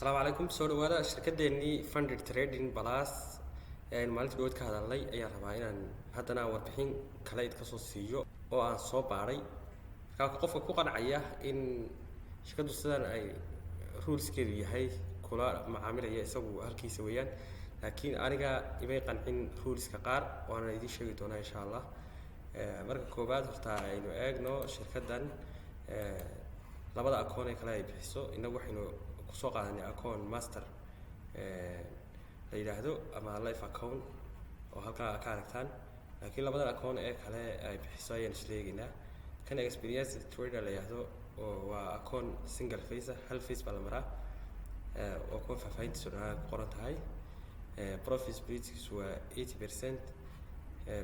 السلام عليكم soo dhawaada shirkadeennii Funded Trading Plus maalintii dhowaad ka hadalnay ayaan rabaa inaan haddana warbixin kale idin ka soo siiyo oo aan soo baaray qofka ku qancaya in shirkadu sidan ay ruleskeedu yahay kula macaamilaya isagu halkiisa weeyaan laakiin aniga imay qancin ruleska qaar waana idin sheegi doonaa insha Allah marka koobaad horta aynu eegno shirkadan labada akoon ee kala ay bixiso inagu waxaynu kusoo qaadanay akoon master la yiraahdo ama life account oo halka ka aragtaan laakiin labada akoon ee kale ay bixiso ayaan isleeginaa kan experience trader la yiraahdo oo waa akoon single phase hal phase baa la maraa oo ku faafayntiisu qoran tahay profit split waa 80%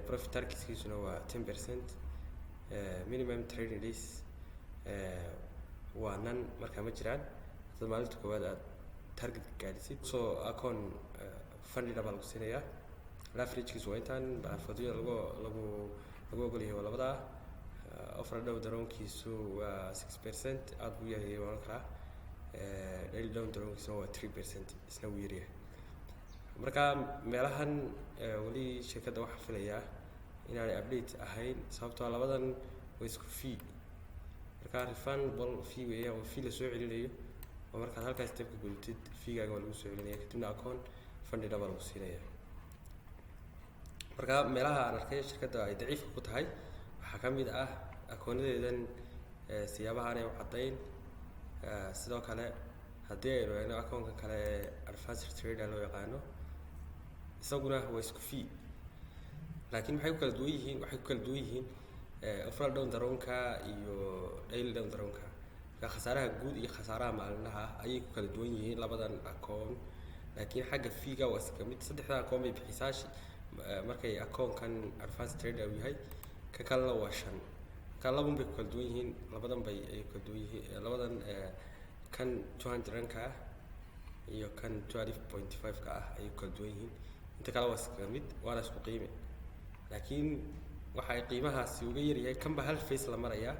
profit target waa 10% minimum trading days waa nan marka ma jiraan maalinta koowaad aad target gaadhisid soo akoon funded baa lagu siinayaa leverage-kiisu waa intaan baafadyo lagu ogol yahay labada offer down daroonkiisu waa 6% aad buu yahay waan karaa daily down daroonkiisu waa 3% isna wuu yaryahay marka meelahan wali shirkadda waxaa filayaa inaanay update ahayn sababtoo labadan way isku fee marka refundable fee weeyaan oo fee la soo celinayo marka halkaas step ka gudubtid fiigaaga waa lagu soo celinaya kadibna akoon funded baa lagu siinaya marka meelaha aan arkay shirkadda ay daciif ku tahay waxaa ka mid ah akoonadeedan siyaabahan ay u cadayn sidoo kale haddii aynu eegno akoonka kale advanced trader loo yaqaano isaguna waa isku fee laakiin waxay ku kala duwan yihiin offer down daroonka iyo daily down daroonka khasaaraha guud iyo khasaaraha maalinlaha ayay ku kala duwan yihiin labadan akoon laakiin xagga fiiga waa iska mid saddexda akoon bay bixisaashi markay akoonkan advanced trader yahay ka kala waa 5 ka labun bay ku kala duwan yihiin labadan bay ay ku kala duwan yihiin labadan kan 200 ka iyo kan 12.5 ka ay ku kala duwan yihiin inta kala waa iska mid waana isku qiime laakiin waxa ay qiimahaasi uga yar yahay kan ba hal face la maraya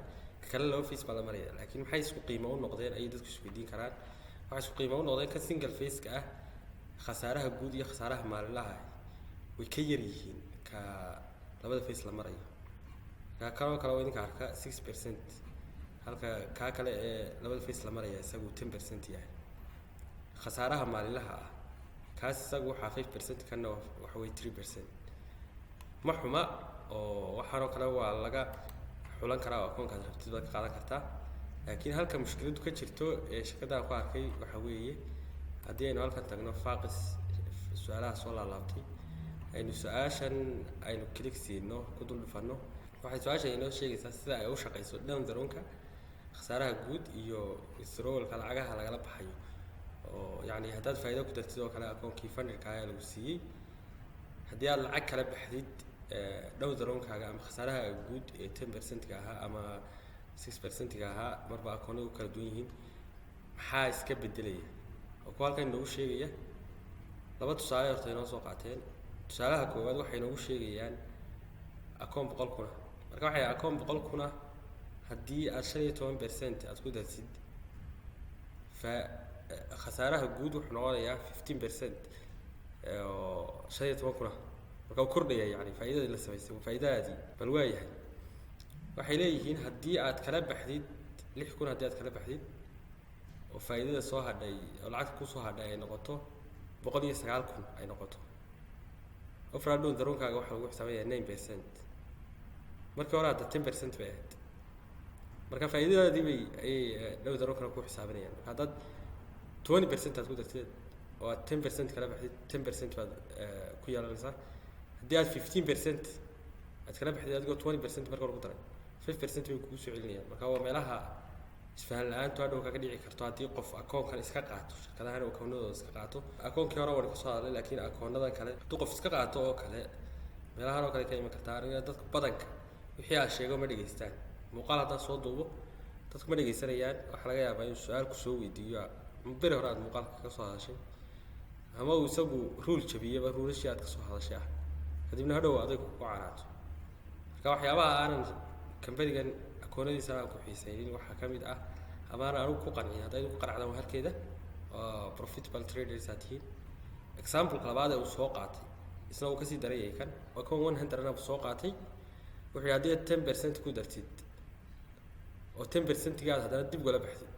kala loo face baa la maraya laakiin maxay isku qiimo u noqdeen ay dadku isku weydiin karaan waxa isku qiimo u noqdeen kan single face ka khasaaraha guud iyo khasaaraha maalinlaha way ka yar yihiin ka labada face la marayo ka kala waa idinka arka 6% halka ka kale ee labada face la maraya isagu 10% yahay khasaaraha maalinlaha kaas isagu waxa 5% kana waxa way 3% ma xuma oo waxaanoo kale waa laga xulan karaa akoonkaad rabtid baad ka qaadan kartaa laakiin halka mushkiladu ka jirto ee shirkadda ku arkay waxa weeye haddii aynu halkan tagno faaqis su'aalaha soo laalaabtay aynu su'aashan aynu click siino ku dul dhufano waxay su'aasha inoo sheegaysaa sida ay u shaqeyso down daroonka khasaaraha guud iyo withdrawalka lacagaha lagala baxayo oo yani haddaad faa'iido ku dartid oo kale akoonkii funded-ka ayaa lagu siiyey haddii aad lacag kala baxdid down daroonkaaga ama khasaaraha guud ee 10% ka ahaa ama 6% ka ahaa marba akoonadu kala duwan yihiin maxaa iska bedelaya oo ku halkan inoo sheegaya laba tusaale horta inoo soo qaateen tusaalaha koowaad waxay inoo sheegayaan akoon 100 kuna marka waxay akoon 100 kuna haddii aad 15% aad ku dartid fa khasaaraha guud wuxuu noqonayaa 15% oo 15 kuna marka uu kordhaya yani faa'iidada la sameeyay faa'iidadii bal waayahay waxay leeyihiin haddii aad kala baxdid 6 kun haddii aad kala baxdid oo faa'iidada soo hadhay oo lacag ku soo hadhay ay noqoto 109 kun ay noqoto offer down daroonkaaga waxa lagu xisaabayaa 9% markii hore hadda 10% bay ahayd marka faa'iidadii bay ay down daroonkana ku xisaabanayaan haddaad 20% aad ku dartid oo 10% kala baxdid 10% baad ku yeelanaysaa haddii aad 15% aad kala baxdid adigoo 20% marka hore ku daray 5% way kugu soo celinayaan marka waa meelaha isfahan la'aantu hadhow kaga dhici karto haddii qof akoonkan iska qaato shirkadahan akoonadooda iska qaato akoonkii hore waa ka soo hadlay laakiin akoonadan kale haddii qof iska qaato oo kale meelahan oo kale ka iman kartaa aniga dadka badanka wixii aan sheego ma dhageystaan muuqaal haddaan soo duubo dadku ma dhageysanayaan waxa laga yaabaa inuu su'aal ku soo weydiiyo beri hore aad muuqaalka ka soo hadashay ama uu isagu rule jabiyaba rulashii aad ka soo hadashay kadibna hadhow adag ku caraato marka waxyaabaha aanan company-gan akoonadiisa aan ku xiisaynin waxa ka mid ah ama aan ku qancin hadday ku qaracdaan halkeeda profitable traders aad tihiin. Example labaad ee uu soo qaatay isna uu kasii darayay kan waa kan 100 ana soo qaatay wuxuu haddii 10% ku dartid oo 10% gaad haddana dib uga baxdid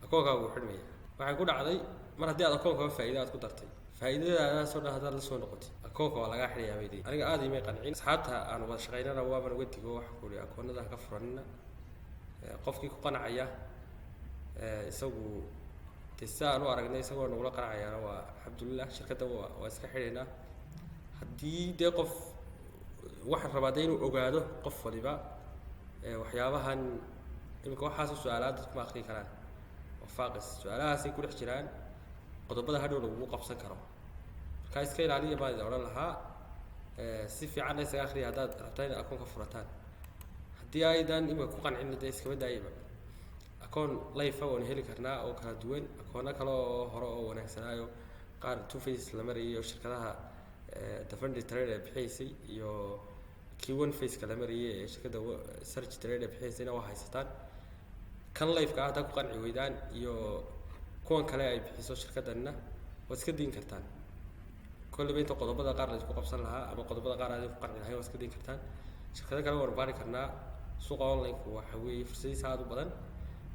akoonka uu xidhmaya waxay ku dhacday mar haddii aad akoonka faa'iido aad ku dartay faa'iidada soo dhahada la soo noqotay akoonka waa laga xiriyaa weydii aniga aad ima qancin asxaabta aan wada shaqeynana waa ban uga digo wax ku leeyahay akoonada ka furanina qofkii ku qanacaya isagu tisaan u aragnay isagoo nagu la qanacayana waa alxamdulillah shirkadda waa iska xidhaynaa haddii dee qof waxaan rabaa inuu ogaado qof waliba waxyaabahan imika waxaas su'aalaad dadku ma akhri karaan faaqis su'aalahaas ay ku dhex jiraan qodobada hadhow lagu qabsan karo marka iska ilaaliya baan oran lahaa si fiican ay isaga akhriya haddaad rabtaan in akoonka furataan haddii aydan imika ku qancin dee iskaba daayaba akoon life waan heli karnaa oo kala duwan akoona kale oo hore oo wanaagsanaayo qaar two face la marayay oo shirkadaha defender trader bixisay iyo kii one face kala marayay ee shirkadda search trader bixisayna waa haysataan kan life ka ah ku qanci weydaan iyo kuwan kale ay bixiso shirkadana waa iska diin kartaan kulli inta qodobada qaar la isku qabsan lahaa ama qodobada qaar ay ku qanci lahayn waa iska diin kartaan shirkada kale waan baari karnaa suuqa online ku waxa weeye fursadiisa aad u badan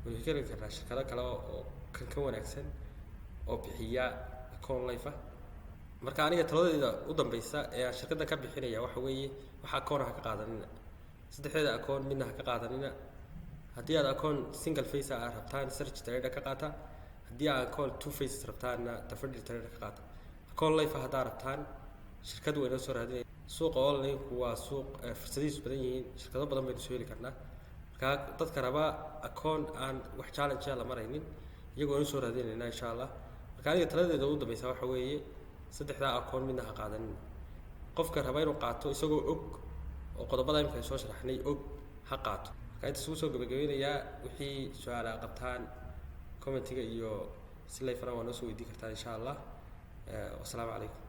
way heli karnaa shirkado kale oo kan wanaagsan oo bixiya akoon life marka aniga taladeeda u dambaysa ee shirkadda ka bixinaya waxa weeye waxa akoon ka qaadanina saddexda akoon midna ka qaadanina haddii aad akoon single face ah rabtaan search trader ka qaata haddii aad akoon two faces rabtaanna defender trader ka qaata akoon life haddaa rabtaan shirkadu way noo soo raadinaysaa suuqa online waa suuq fursadihiisu badan yihiin shirkado badan baynu soo heli karnaa marka dadka raba akoon aan wax challenge la maraynin iyagoo noo soo raadinaynaa insha Allah marka aniga taladeeda ugu dambaysa waxa weeye saddexda akoon midna ha qaadanin qofka raba inuu qaato isagoo og oo qodobada imka soo sharaxnay og ha qaato marka inta soo gabagabeynayaa wixii su'aalaha qabtaan commentiga iyo si live-na waa noo soo weydiin kartaan insha Allah. Wassalaamu calaykum.